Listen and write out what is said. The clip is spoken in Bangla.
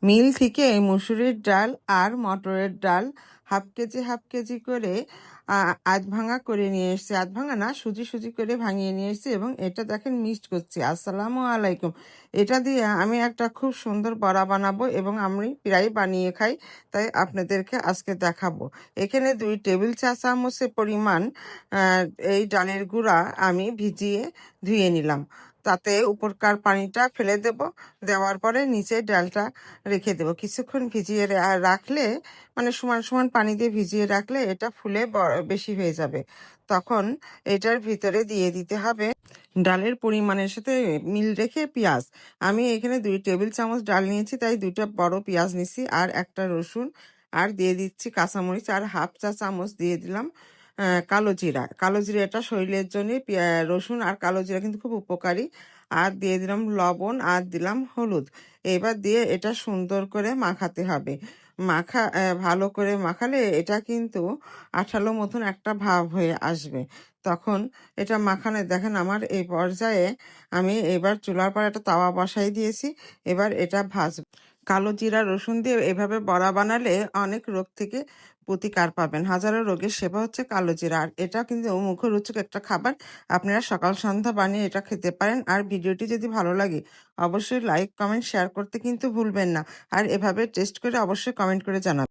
মিল থেকে মুসুরির ডাল আর মটরের ডাল হাফ কেজি করে আধ ভাঙা করে নিয়ে এসেছি। আধ ভাঙা না, সুজি সুজি করে ভাঙিয়ে নিয়ে এসেছি এবং এটা দেখেন মিক্সড করছি। আসসালামু আলাইকুম। এটা দিয়ে আমি একটা খুব সুন্দর বড়া বানাবো এবং আমি প্রায় বানিয়ে খাই, তাই আপনাদেরকে আজকে দেখাবো। এখানে 2 টেবিল চা চামচের পরিমাণ এই ডালের গুঁড়া আমি ভিজিয়ে ধুয়ে নিলাম। তাতে উপরকার পানিটা ফেলে দেব, দেওয়ার পরে নিচে ডালটা রেখে দেবো। কিছুক্ষণ ভিজিয়ে রাখলে, মানে সমান সমান পানি দিয়ে ভিজিয়ে রাখলে এটা ফুলে বেশি হয়ে যাবে। তখন এটার ভিতরে দিয়ে দিতে হবে ডালের পরিমাণের সাথে মিল রেখে পেঁয়াজ। আমি এখানে 2 টেবিল চামচ ডাল নিয়েছি, তাই 2টা বড় পেঁয়াজ নিছি আর একটা রসুন, আর দিয়ে দিচ্ছি কাঁচামরিচ, আর হাফ চা চামচ দিয়ে দিলাম কালো জিরা। কালো জিরাটা শরীরের জন্য, রসুন আর কালো জিরা কিন্তু খুব উপকারী। আর দিয়ে দিলাম লবণ আর দিলাম হলুদ। এবার দিয়ে এটা সুন্দর করে মাখাতে হবে। ভালো করে মাখালে এটা কিন্তু আঠালো মতন একটা ভাব হয়ে আসবে। তখন এটা মাখানো দেখেন আমার এই পর্যায়ে আমি এবার চুলার পর একটা তাওয়া বসাই দিয়েছি। এবার এটা ভাজবো। কালো জিরা রসুন দিয়ে এভাবে বড়া বানালে অনেক রোগ থেকে প্রতিকার পাবেন। হাজারো রোগের সেবা হচ্ছে কালো জিরা। আর এটা কিন্তু মুখরোচক একটা খাবার। আপনারা সকাল সন্ধ্যা বানিয়ে এটা খেতে পারেন। আর ভিডিওটি যদি ভালো লাগে অবশ্যই লাইক, কমেন্ট, শেয়ার করতে কিন্তু ভুলবেন না। আর এভাবে টেস্ট করে অবশ্যই কমেন্ট করে জানাবেন।